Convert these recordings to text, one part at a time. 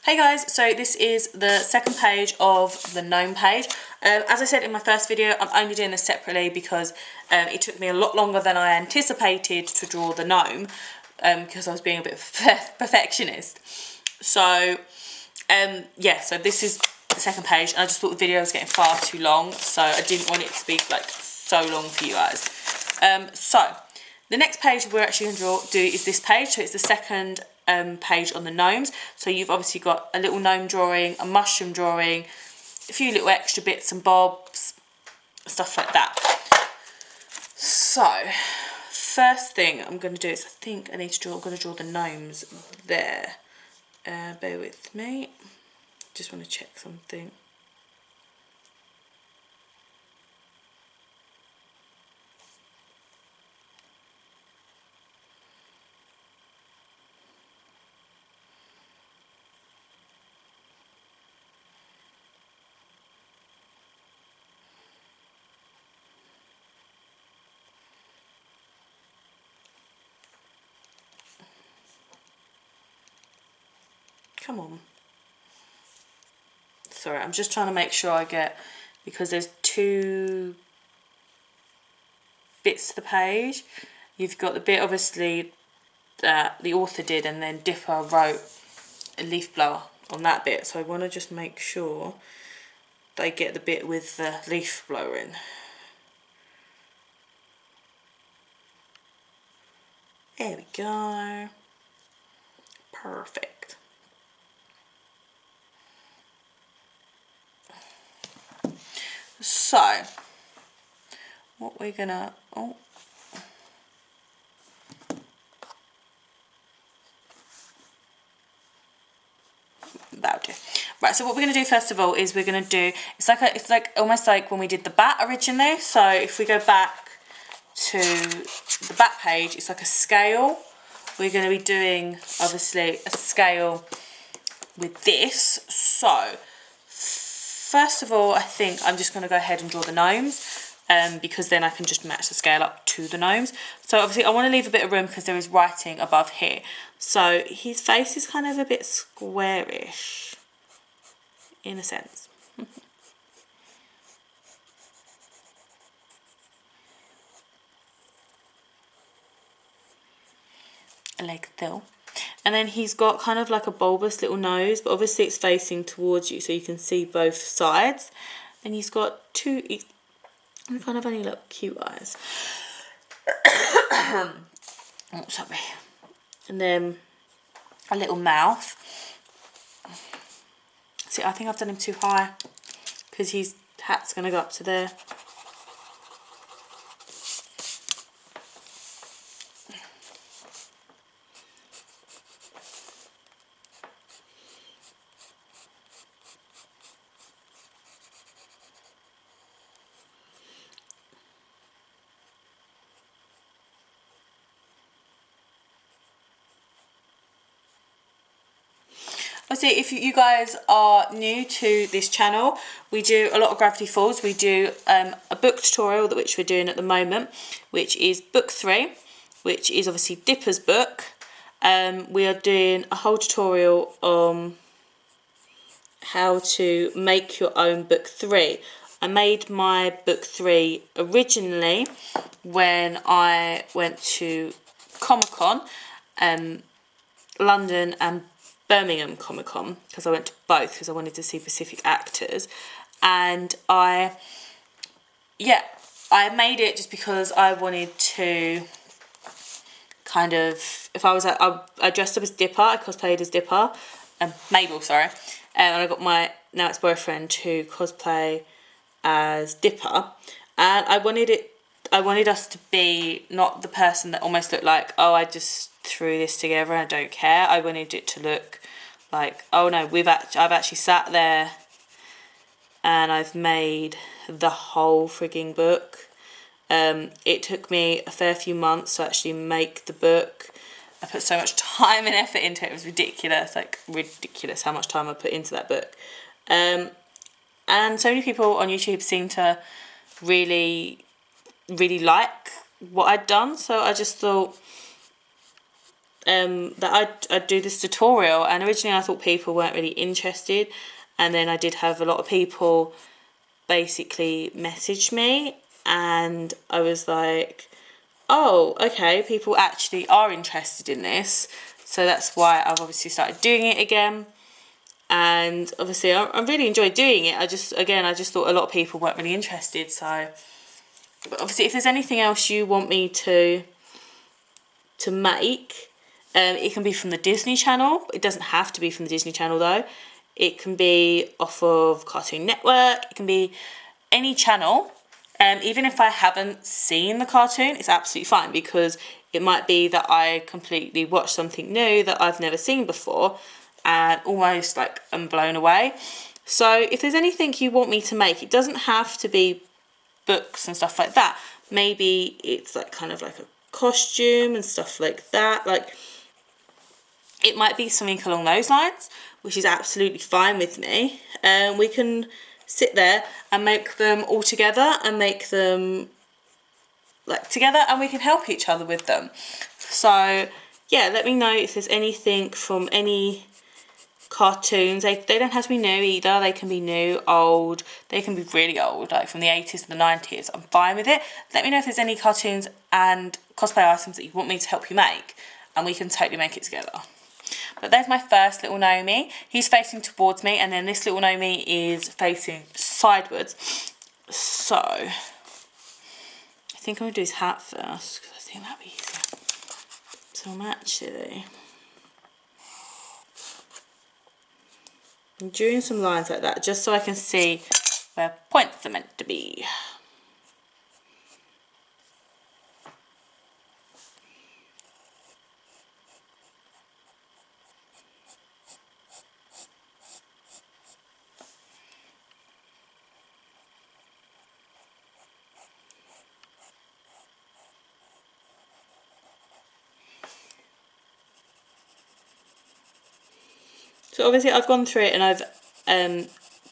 Hey guys, so this is the second page of the gnome page. As I said in my first video, I'm only doing this separately because it took me a lot longer than I anticipated to draw the gnome because I was being a bit of a perfectionist. So yeah, so this is the second page and I just thought the video was getting far too long, so I didn't want it to be like so long for you guys. So the next page we're actually going to do is this page, so it's the second page on the gnomes. So you've obviously got a little gnome drawing, a mushroom drawing, a few little extra bits and bobs, stuff like that. So first thing I'm going to do is I'm going to draw the gnomes there. Bear with me, just want to check something. Come on. Sorry, I'm just trying to make sure I get, because there's two bits to the page. You've got the bit obviously that the author did, and then Dipper wrote a leaf blower on that bit. So I want to just make sure that I get the bit with the leaf blower in. There we go. Perfect. So, what we're gonna, that'll do. Right, so what we're gonna do first of all is we're gonna do, it's like almost like when we did the bat originally. So if we go back to the back page, it's like a scale. We're gonna be doing obviously a scale with this. So first of all, I think I'm just going to go ahead and draw the gnomes because then I can just match the scale up to the gnomes. So obviously I want to leave a bit of room because there is writing above here. So his face is kind of a bit squarish in a sense. Like though. And then he's got kind of like a bulbous little nose, but obviously it's facing towards you so you can see both sides. And he's got two kind of only look cute eyes. Oh, sorry. And then a little mouth. See, I think I've done him too high because his hat's going to go up to there. Obviously, if you guys are new to this channel, we do a lot of Gravity Falls. We do a book tutorial, which we're doing at the moment, which is book 3, which is obviously Dipper's book. We are doing a whole tutorial on how to make your own book 3. I made my book 3 originally when I went to Comic-Con, London and Birmingham Comic Con, because I went to both because I wanted to see Pacific actors. And I made it just because I wanted to kind of, if I was I dressed up as Dipper, I cosplayed as Dipper, Mabel, sorry, and I got my now ex-boyfriend to cosplay as Dipper, and I wanted us to be not the person that almost looked like, oh, I just threw this together and I don't care. I wanted it to look like, oh no, I've actually sat there and I've made the whole frigging book. It took me a fair few months to actually make the book. I put so much time and effort into it. It was ridiculous, like ridiculous how much time I put into that book. And so many people on YouTube seem to really like what I'd done, so I just thought that I'd do this tutorial, and originally I thought people weren't really interested, and then I did have a lot of people basically message me, and I was like, oh, okay, people actually are interested in this, so that's why I've obviously started doing it again. And obviously I really enjoyed doing it. I just thought a lot of people weren't really interested. So, but obviously if there's anything else you want me to make, it can be from the Disney Channel. It doesn't have to be from the Disney Channel though. It can be off of Cartoon Network. It can be any channel. Even if I haven't seen the cartoon, it's absolutely fine, because it might be that I completely watch something new that I've never seen before, and almost like I'm blown away. So if there's anything you want me to make, it doesn't have to be books and stuff like that. Maybe it's like kind of like a costume and stuff like that. Like, it might be something along those lines, which is absolutely fine with me. We can sit there and make them all together and make them like together, and we can help each other with them. So yeah, let me know if there's anything from any cartoons. They don't have to be new either. They can be new, old, they can be really old, like from the 80s to the 90s. I'm fine with it. Let me know if there's any cartoons and cosplay items that you want me to help you make, and we can totally make it together. But there's my first little Nomi. He's facing towards me, and then this little Nomi is facing sideways. So I think I'm going to do his hat first, because I think that'll be easier. So I'm actually doing some lines like that, just so I can see where points are meant to be. So obviously I've gone through it, and I've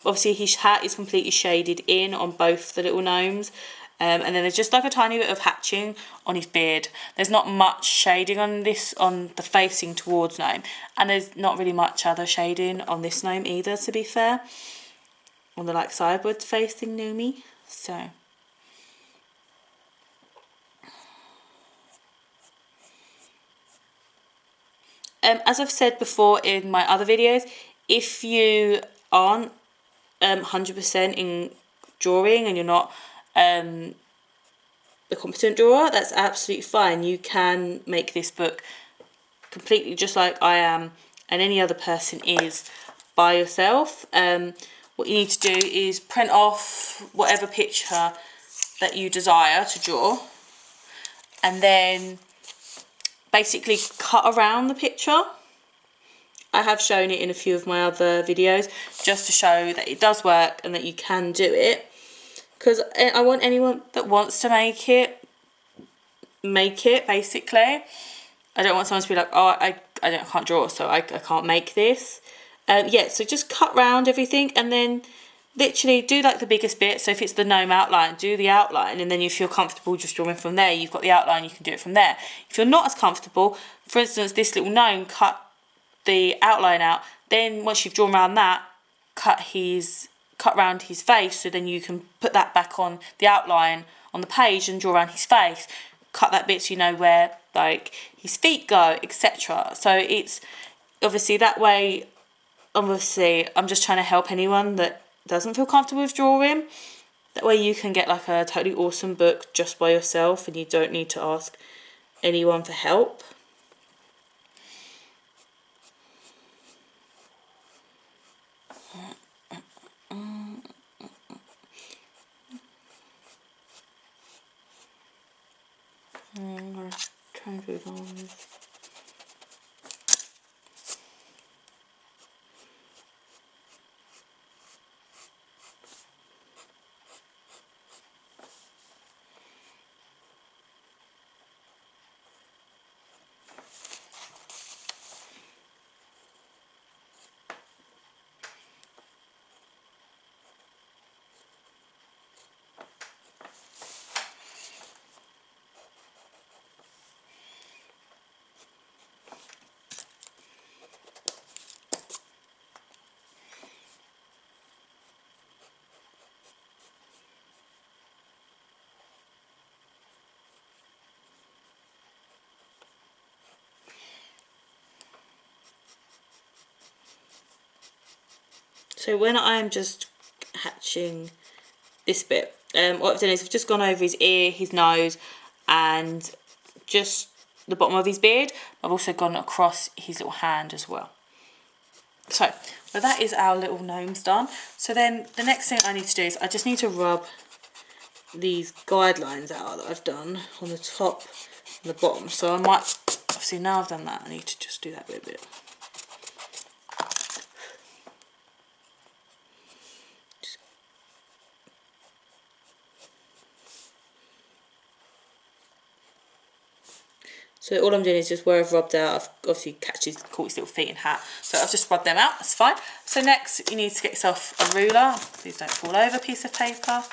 obviously his hat is completely shaded in on both the little gnomes, and then there's just like a tiny bit of hatching on his beard. There's not much shading on this, on the facing towards gnome, and there's not really much other shading on this gnome either, to be fair, on the like sideways facing Nomi. So as I've said before in my other videos, if you aren't 100% in drawing and you're not a competent drawer, that's absolutely fine. You can make this book completely just like I am and any other person is by yourself. What you need to do is print off whatever picture that you desire to draw, and then basically cut around the picture. I have shown it in a few of my other videos just to show that it does work and that you can do it, because I want anyone that wants to make it basically. I don't want someone to be like, oh, I can't draw, so I can't make this. Yeah, so just cut round everything, and then literally do like the biggest bit. So if it's the gnome outline, do the outline, and then you feel comfortable just drawing from there. You've got the outline, you can do it from there. If you're not as comfortable, for instance, this little gnome, cut the outline out. Then once you've drawn around that, cut round his face, so then you can put that back on the outline on the page and draw around his face. Cut that bit so you know where like his feet go, etc. So it's obviously that way. Obviously, I'm just trying to help anyone that doesn't feel comfortable with drawing. That way you can get like a totally awesome book just by yourself, and you don't need to ask anyone for help. I'm going to try and move on. So when I'm just hatching this bit, what I've done is I've just gone over his ear, his nose, and just the bottom of his beard. I've also gone across his little hand as well. So, well, that is our little gnomes done. So then the next thing I need to do is I just need to rub these guidelines out that I've done on the top and the bottom. So I might, obviously now I've done that, I need to just do that bit a bit. So all I'm doing is just where I've rubbed out, I've obviously caught his little feet and hat. So I've just rubbed them out, that's fine. So next you need to get yourself a ruler, please don't fall over, piece of paper.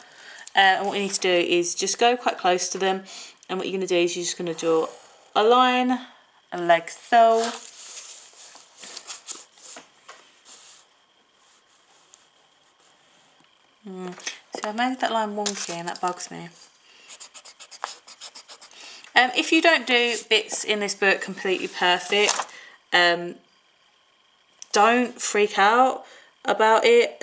And what you need to do is just go quite close to them. And what you're going to do is you're just going to draw a line, like so. So I've made that line wonky and that bugs me. If you don't do bits in this book completely perfect, don't freak out about it.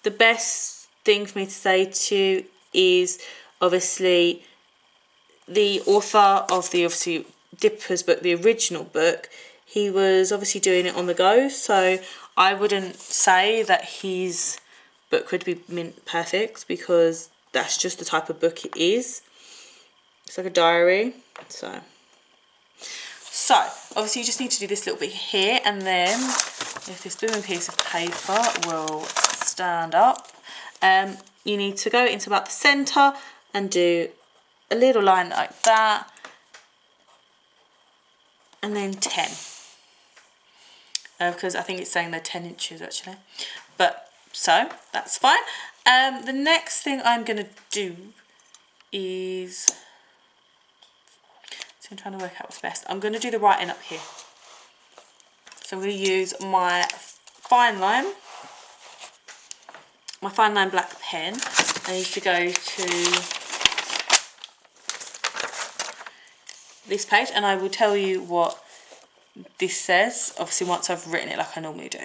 The best thing for me to say to you is obviously the author of the Dipper's book, the original book, he was obviously doing it on the go, so I wouldn't say that his book would be mint perfect because that's just the type of book it is. It's like a diary. So obviously you just need to do this little bit here, and then if this blooming piece of paper will stand up, you need to go into about the centre and do a little line like that, and then 10. Because I think it's saying they're 10 inches actually. But so that's fine. The next thing I'm going to do is, so I'm trying to work out what's best. I'm going to do the writing up here. So I'm going to use my fine line black pen. I need to go to this page and I will tell you what this says, obviously once I've written it like I normally do.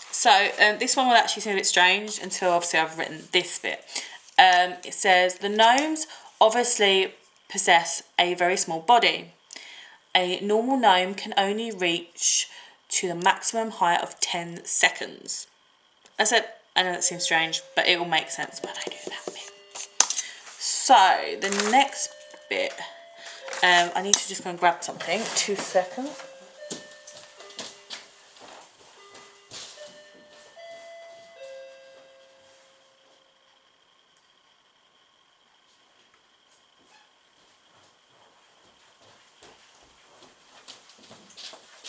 So this one will actually seem a bit strange until obviously I've written this bit. It says, the gnomes obviously possess a very small body. A normal gnome can only reach to the maximum height of 10 seconds. I said, I know that seems strange, but it will make sense when I do that bit. So the next bit, I need to just go and grab something. 2 seconds.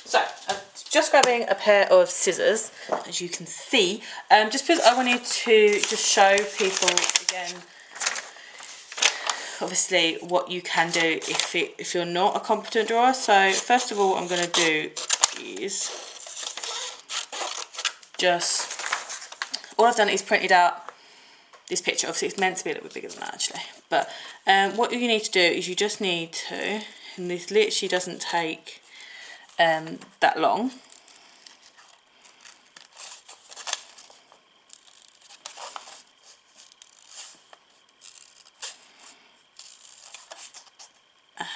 So, I'm just grabbing a pair of scissors, as you can see, just because I wanted to just show people again, obviously, what you can do if you're not a competent drawer. So, first of all, what I'm going to do is just, all I've done is printed out this picture. Obviously, it's meant to be a little bit bigger than that, actually. But what you need to do is you just need to, and this literally doesn't take that long.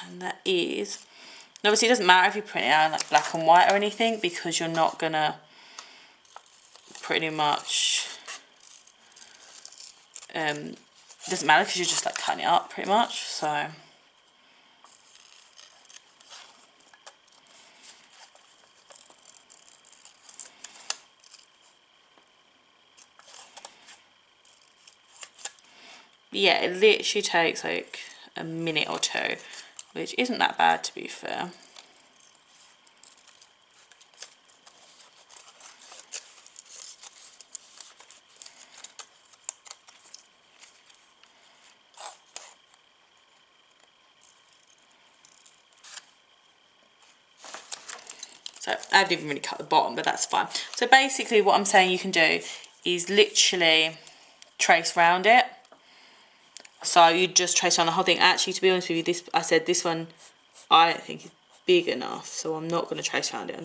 And that is, and obviously it doesn't matter if you print it out in like black and white or anything, because you're not gonna pretty much it doesn't matter because you're just like cutting it up pretty much. So yeah, it literally takes like a minute or two, which isn't that bad to be fair. So I haven't even really cut the bottom, but that's fine. So basically what I'm saying you can do is literally trace round it. So you just trace around the whole thing. Actually, to be honest with you, this, I said this one I don't think is big enough, so I'm not going to trace around it. I'm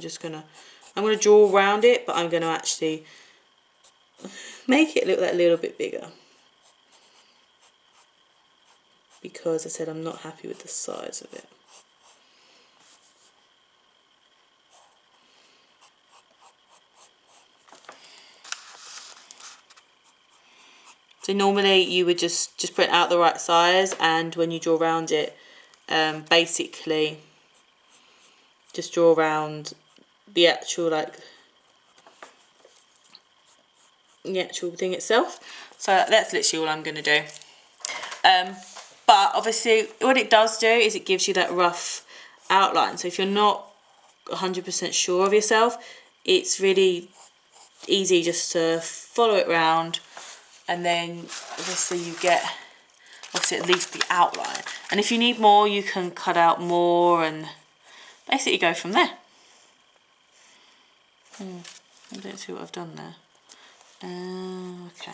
going to draw around it, but I'm going to actually make it look like a little bit bigger. Because I said I'm not happy with the size of it. So normally you would just print out the right size, and when you draw around it, basically just draw around the actual thing itself. So that's literally all I'm going to do. But obviously what it does do is it gives you that rough outline. So if you're not 100% sure of yourself, it's really easy just to follow it round, and then obviously you get at least the outline. And if you need more, you can cut out more and basically go from there. I don't see what I've done there. Okay.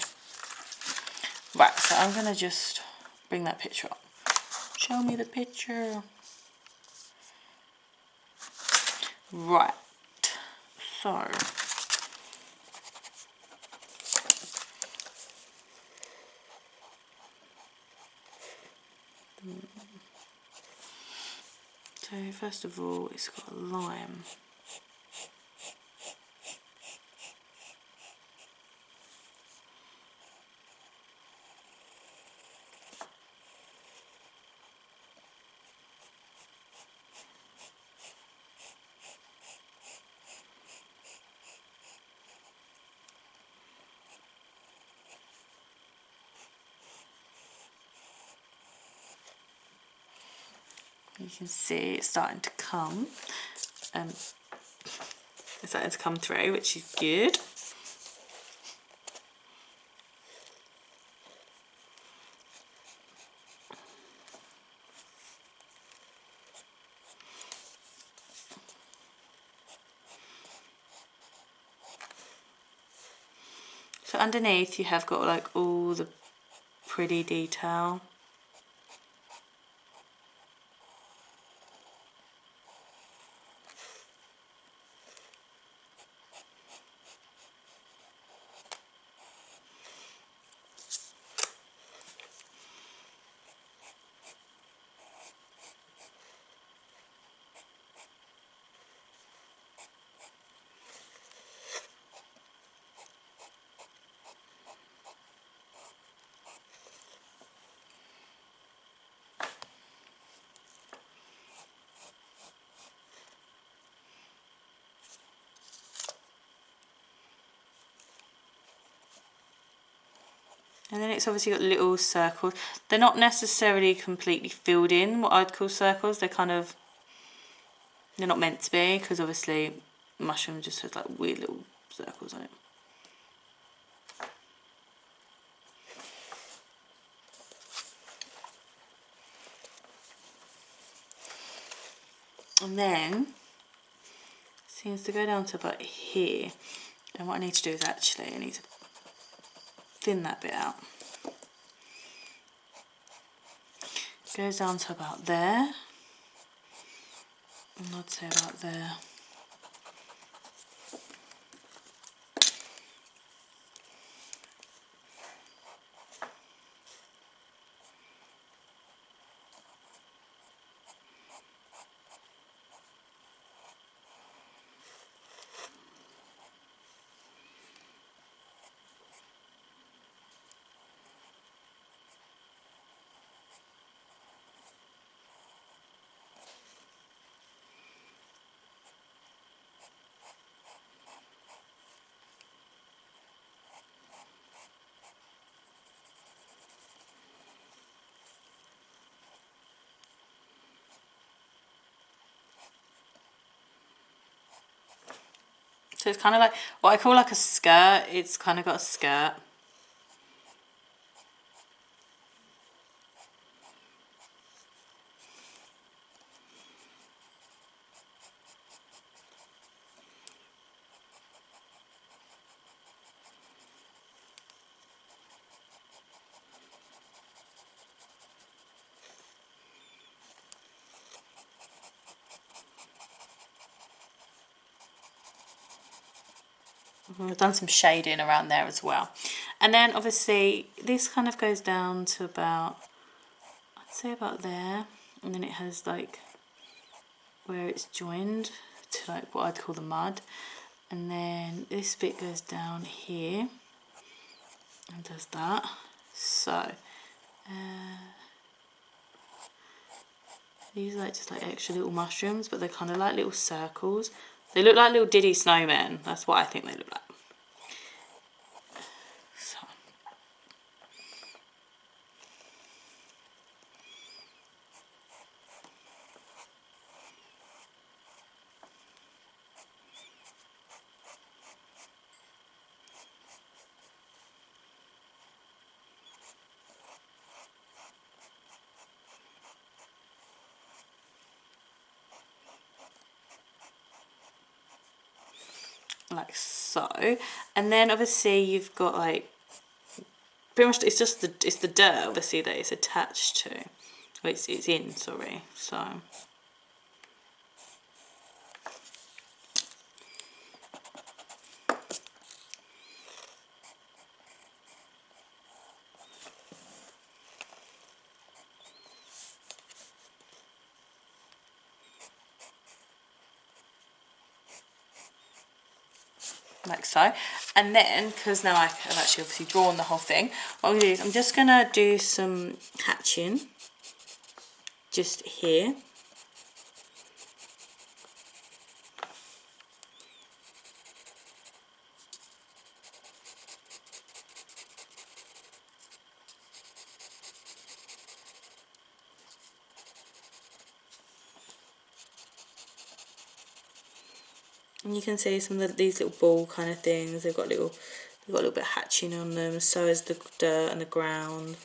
Right, so I'm going to just bring that picture up. Show me the picture. Right. So first of all, it's got a lime. You can see it's starting to come. It's starting to come through, which is good. So underneath you have got like all the pretty detail. And then it's obviously got little circles. They're not necessarily completely filled in, what I'd call circles. They're not meant to be, because obviously mushroom just has like weird little circles on it. And then it seems to go down to about here. And what I need to do is actually, I need to thin that bit out. It goes down to about there. And I'd say about there. So it's kind of like what I call like a skirt. It's kind of got a skirt. I've done some shading around there as well. And then obviously this kind of goes down to about, I'd say about there. And then it has like where it's joined to like what I'd call the mud. And then this bit goes down here and does that. So these are like just like extra little mushrooms, but they're kind of like little circles. They look like little Diddy snowmen. That's what I think they look like. So. Like so, and then obviously you've got like pretty much it's just the dirt obviously that it's attached to, or it's in, sorry. So like so, and then because now I've actually obviously drawn the whole thing, what I'm going to do is I'm just going to do some hatching just here. And you can see some of these little ball kind of things, they've got a little bit of hatching on them, so is the dirt and the ground.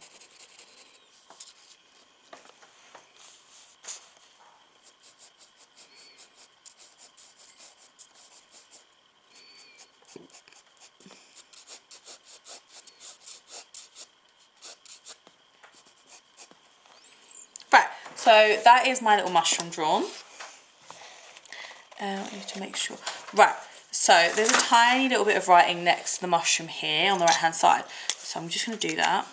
Right, so that is my little mushroom drawn. I need to make sure. Right, so there's a tiny little bit of writing next to the mushroom here on the right hand side. So I'm just going to do that.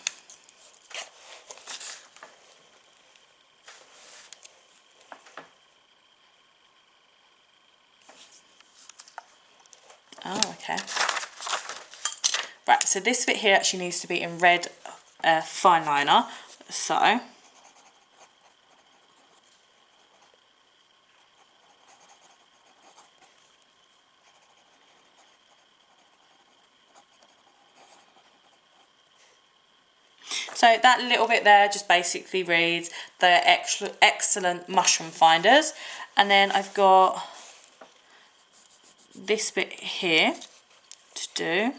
Oh, okay. Right, so this bit here actually needs to be in red fine liner. So that little bit there just basically reads the excellent mushroom finders. And then I've got this bit here to do.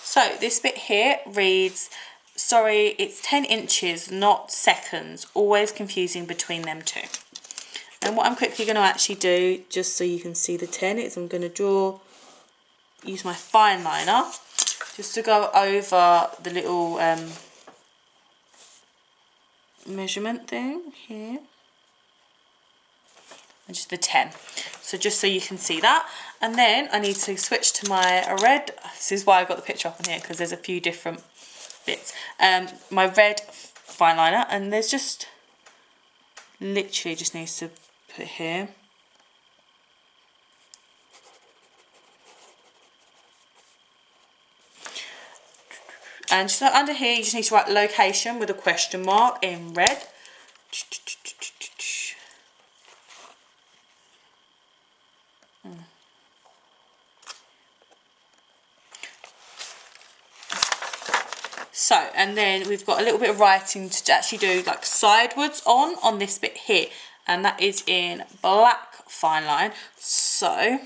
So this bit here reads, sorry, it's 10 inches, not seconds, always confusing between them two. And what I'm quickly going to actually do, just so you can see the 10, is I'm going to use my fine liner, just to go over the little measurement thing here. And just the 10. So just so you can see that. And then I need to switch to my red. This is why I got the picture up on here, because there's a few different bits. My red fine liner, and there's just literally just needs to put here. And just like under here, you just need to write location with a question mark in red. So, and then we've got a little bit of writing to actually do like sidewards on this bit here. And that is in black fine line. So,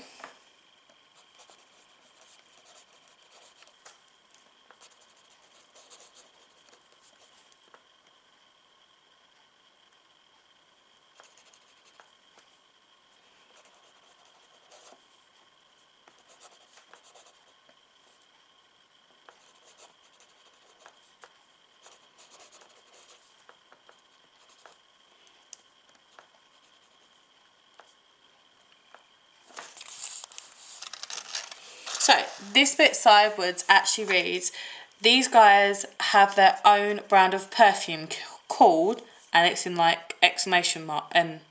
this bit sidewards actually reads, these guys have their own brand of perfume called, and it's in like exclamation mark and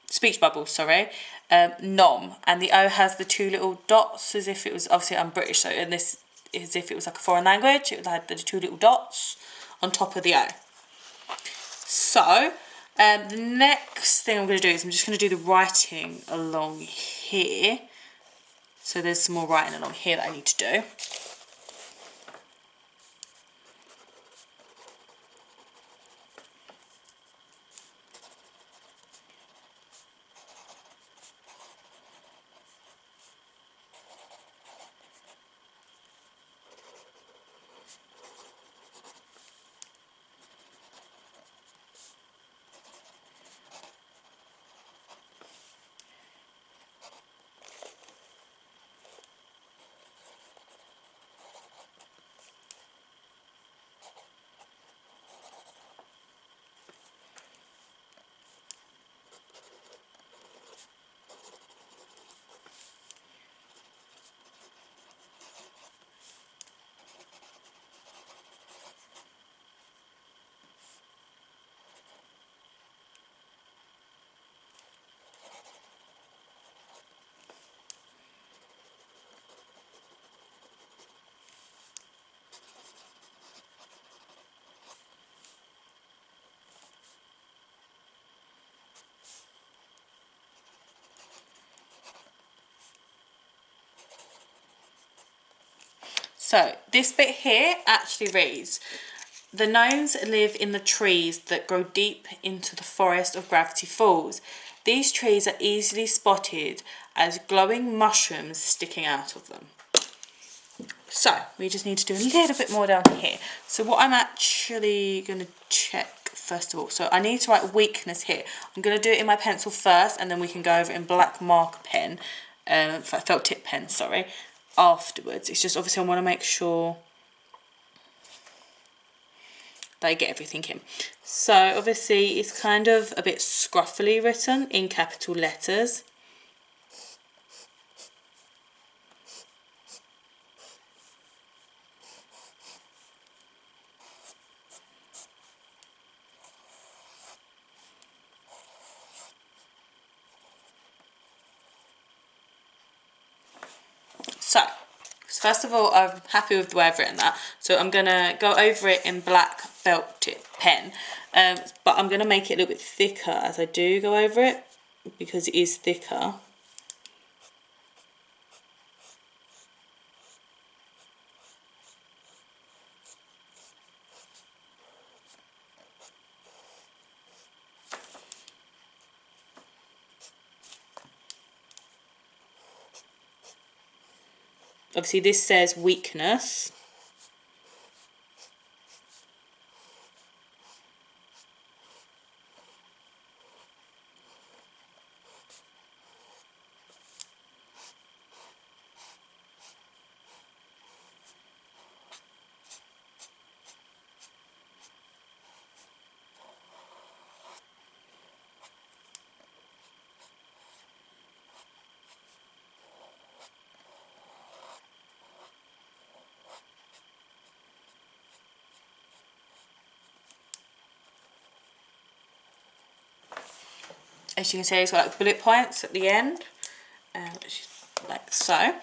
speech bubbles, sorry, nom, and the O has the two little dots as if it was, obviously I'm British, so and this is as if it was like a foreign language, it had the two little dots on top of the O. So, the next thing I'm going to do is I'm just going to do the writing along here. So there's some more writing along here that I need to do. So this bit here actually reads, the gnomes live in the trees that grow deep into the forest of Gravity Falls. These trees are easily spotted as glowing mushrooms sticking out of them. So we just need to do a little bit more down here. So what I'm actually going to check first of all, so I need to write weakness here. I'm going to do it in my pencil first, and then we can go over it in black marker pen, felt tip pen, sorry, afterwards. It's just obviously I want to make sure that I get everything in. So obviously it's kind of a bit scruffily written in capital letters. So first of all, I'm happy with the way I've written that. So I'm going to go over it in black felt tip pen. But I'm going to make it a little bit thicker as I do go over it, because it is thicker. Obviously this says weakness. As you can see, it's got like bullet points at the end, like so.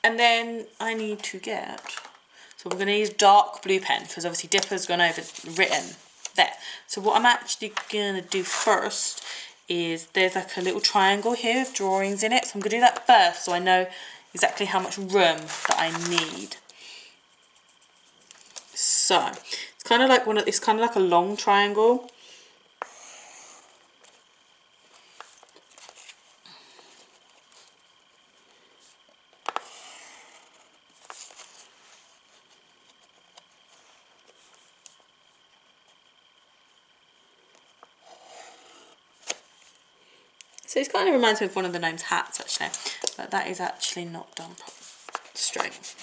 And then I need to get, So we're going to use dark blue pen because obviously Dipper's gone over written there. So what I'm actually going to do first is there's like a little triangle here with drawings in it. So I'm going to do that first so I know exactly how much room that I need. So it's kind of like it's kind of like a long triangle. So it kind of reminds me of one of the gnome's hats actually, but that is actually not done straight.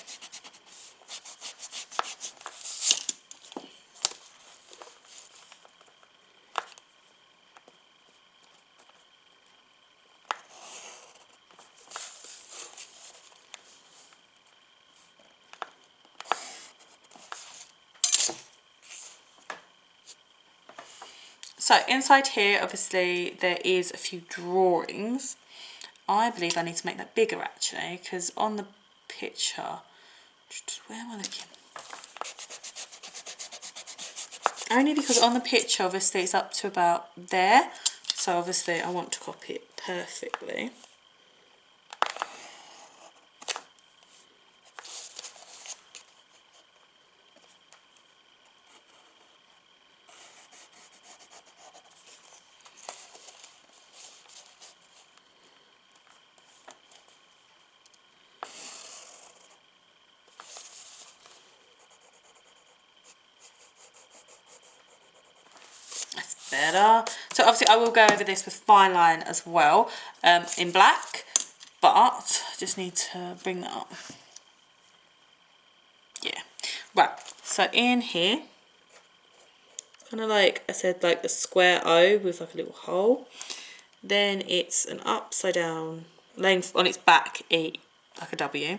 So inside here, obviously, there is a few drawings. I believe I need to make that bigger actually, because on the picture, where am I looking? Only because on the picture, obviously, it's up to about there. So obviously, I want to copy it perfectly. Better. So obviously I will go over this with fine line as well in black, but I just need to bring that up. Yeah, right, so in here, kind of like I said, like a square O with like a little hole. Then it's an upside down, laying on its back E, like a W.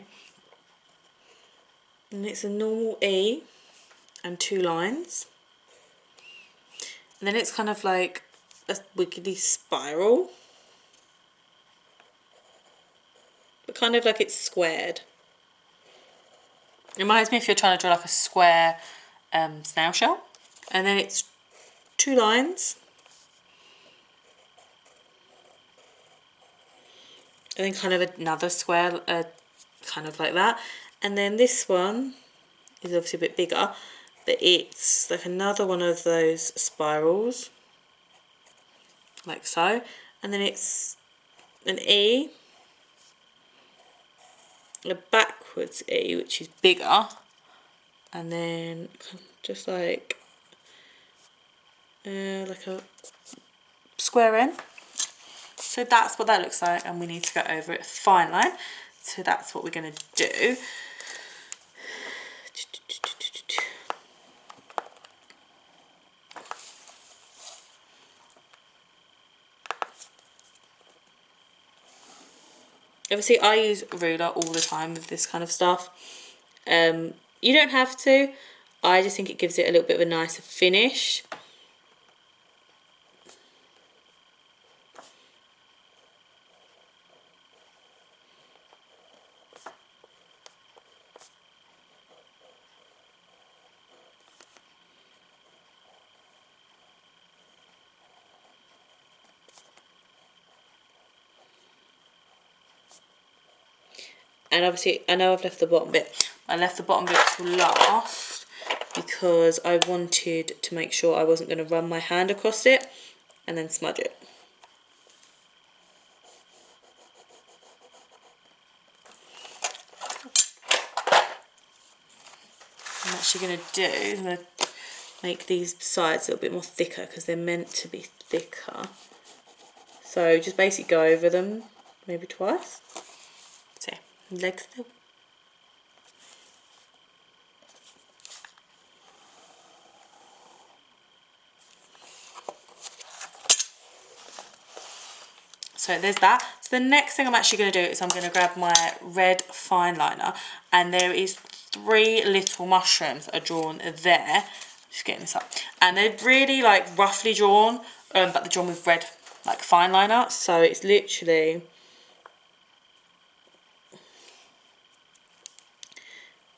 And it's a normal E and 2 lines. And then it's kind of like a wiggly spiral, but kind of like it's squared. It reminds me if you're trying to draw like a square snail shell. And then it's 2 lines. And then kind of another square, kind of like that. And then this one is obviously a bit bigger, but it's like another one of those spirals, like so. And then it's an E, a backwards E, which is bigger, and then just like a square N. So that's what that looks like, and we need to go over it fine line. So that's what we're going to do. Obviously I use a ruler all the time with this kind of stuff. You don't have to. I just think it gives it a little bit of a nicer finish. And obviously, I know I've left the bottom bit. I left the bottom bit to last because I wanted to make sure I wasn't going to run my hand across it and then smudge it. What I'm actually going to do is I'm going to make these sides a little bit more thicker because they're meant to be thicker. So just basically go over them maybe twice. So, legs still. So there's that. So the next thing I'm actually going to do is I'm going to grab my red fine liner, and there is 3 little mushrooms that are drawn there. Just getting this up, and they're really like roughly drawn, but they're drawn with red like fine liner. So it's literally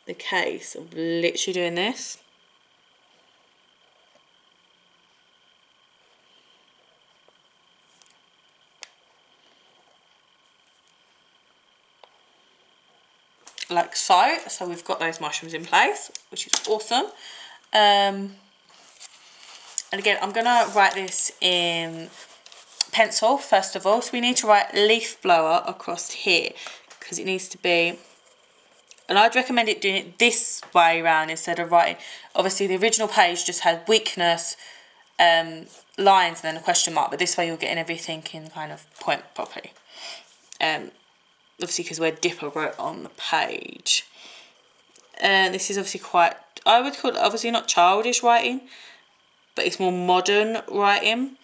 the case of literally doing this. Like so. So we've got those mushrooms in place, which is awesome. And again, I'm gonna write this in pencil first of all. So we need to write leaf blower across here because it needs to be, and I'd recommend it doing it this way around instead of writing. Obviously the original page just had weakness, lines and then a question mark, but this way you're getting everything in kind of point properly. Obviously because where Dipper wrote on the page. And this is obviously quite, I would call it obviously not childish writing, but it's more modern writing.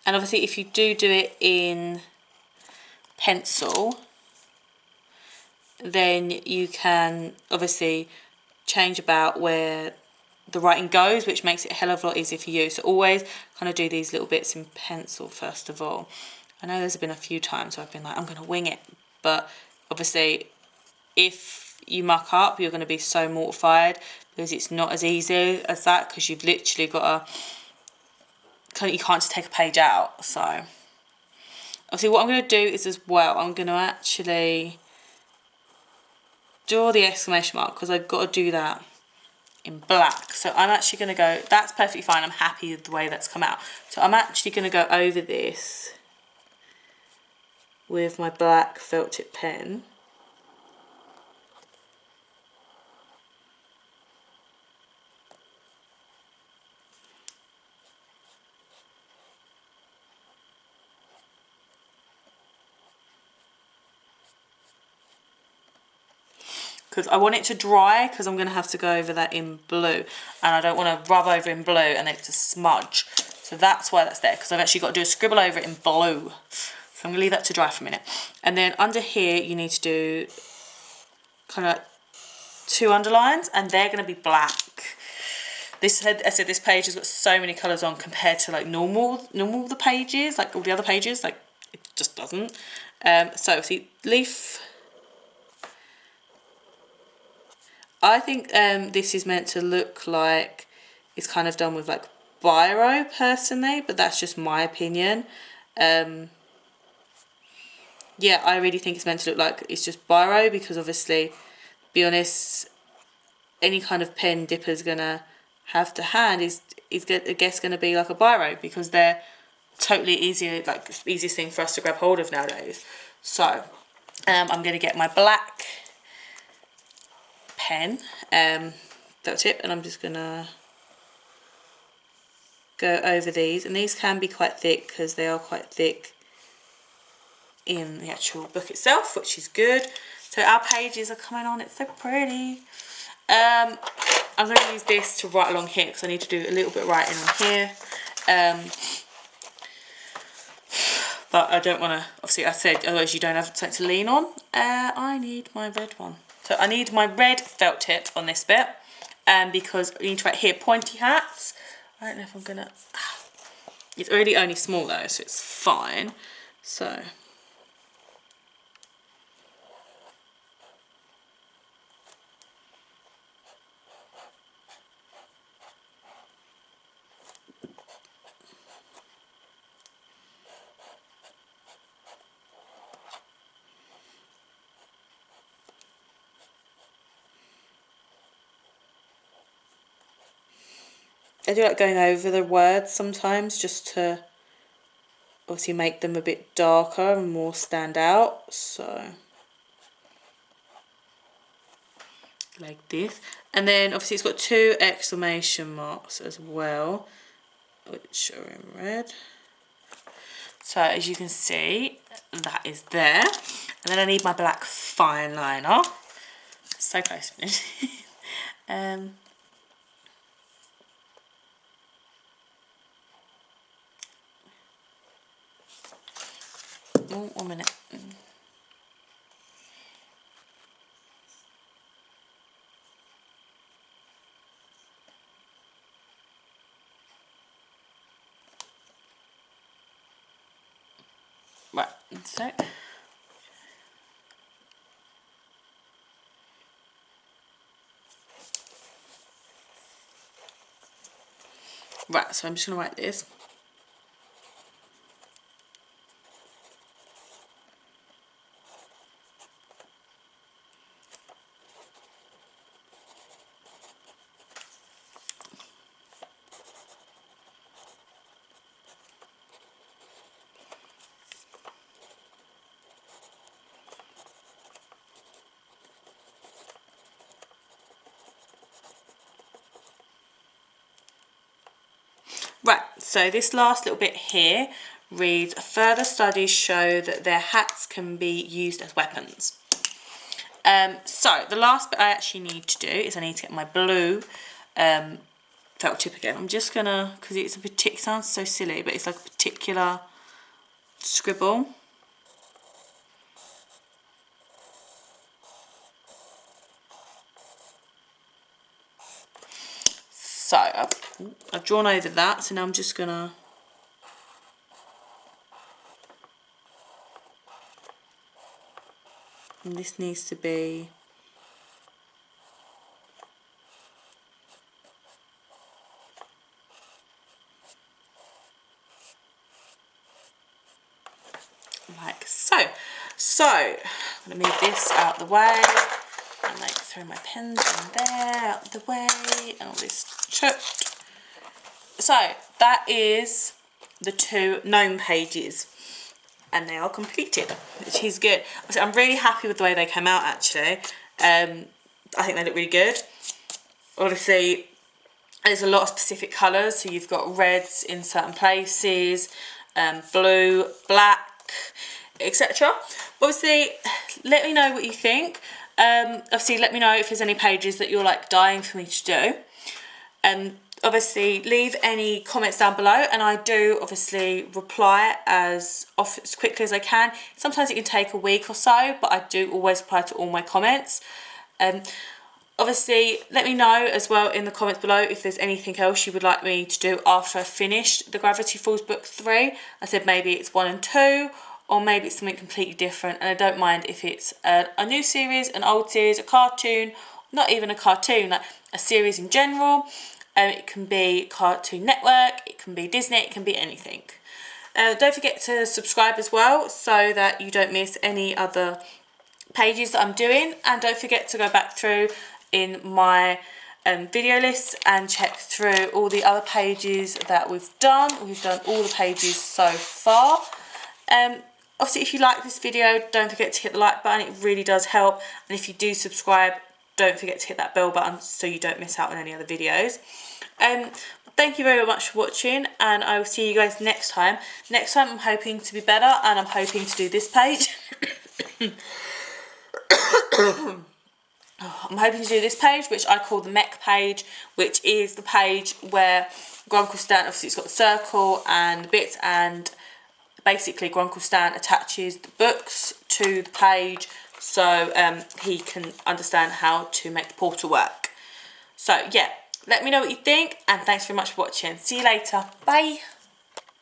And obviously if you do it in pencil, then you can obviously change about where the writing goes, which makes it a hell of a lot easier for you. So always kind of do these little bits in pencil first of all. I know there's been a few times where I've been like, I'm going to wing it. But obviously if you muck up, you're going to be so mortified because it's not as easy as that, because you've literally got to, you can't just take a page out. So obviously what I'm going to do is as well, I'm going to actually draw the exclamation mark because I've got to do that in black. So I'm actually going to go, that's perfectly fine, I'm happy with the way that's come out. So I'm actually going to go over this with my black felt tip pen. Because I want it to dry, because I'm going to have to go over that in blue. And I don't want to rub over in blue and then it's a smudge. So that's why that's there, because I've actually got to do a scribble over it in blue. So I'm going to leave that to dry for a minute. And then under here you need to do kind of 2 underlines, and they're going to be black. This, I said, this page has got so many colours on compared to like normal the pages, like all the other pages, like it just doesn't. So see, leaf. I think this is meant to look like it's kind of done with like biro personally, but that's just my opinion. Yeah, I really think it's meant to look like it's just biro, because obviously, be honest, any kind of pen Dipper's gonna have to hand is I guess gonna be like a biro, because they're totally easier, like easiest thing for us to grab hold of nowadays. So I'm gonna get my black pen, that's it, and I'm just gonna go over these, and these can be quite thick because they are quite thick in the actual book itself, which is good. So our pages are coming on, it's so pretty. I'm going to use this to write along here because I need to do a little bit of writing on here. But I don't want to, obviously I said, otherwise you don't have something to lean on. I need my red one. So I need my red felt tip on this bit, because I need to write here pointy hats. I don't know if I'm going to, it's already only small though, so it's fine. So I do like going over the words sometimes just to obviously make them a bit darker and more stand out. So like this, and then obviously it's got 2 exclamation marks as well, which are in red. So as you can see, that is there. And then I need my black fine liner. So close to finish. Oh, 1 minute. Right, so right, so I'm just going to write this. Right, so this last little bit here reads, further studies show that their hats can be used as weapons. So the last bit I actually need to do is I need to get my blue felt tip again. I'm just gonna, because it's a particular, sounds so silly, but it's like a particular scribble. So I've drawn over that, so now I'm just gonna and this needs to be like so. So I'm gonna move this out of the way and like throw my pens in there out of the way and all this chucked. So that is the 2 gnome pages and they are completed, which is good. So I'm really happy with the way they came out actually. I think they look really good. Obviously there's a lot of specific colours, so you've got reds in certain places, blue, black, etc. Obviously let me know what you think. Obviously let me know if there's any pages that you're like dying for me to do. Obviously leave any comments down below and I do obviously reply as quickly as I can. Sometimes it can take a week or so, but I do always reply to all my comments. Obviously let me know as well in the comments below if there's anything else you would like me to do after I've finished the Gravity Falls book 3. I said maybe it's 1 and 2 or maybe it's something completely different, and I don't mind if it's a new series, an old series, a cartoon, not even a cartoon, like a series in general. It can be Cartoon Network, it can be Disney, it can be anything. Don't forget to subscribe as well so that you don't miss any other pages that I'm doing, and don't forget to go back through in my video lists and check through all the other pages that we've done. We've done all the pages so far. Obviously if you like this video, don't forget to hit the like button, it really does help, and if you do subscribe, don't forget to hit that bell button so you don't miss out on any other videos. Thank you very much for watching, and I will see you guys next time. Next time I'm hoping to be better, and I'm hoping to do this page. I'm hoping to do this page, which I call the mech page, which is the page where Grunkle Stan, obviously it's got the circle and the bits, and basically Grunkle Stan attaches the books to the page so he can understand how to make the portal work. So yeah, let me know what you think, and thanks very much for watching. See you later. Bye.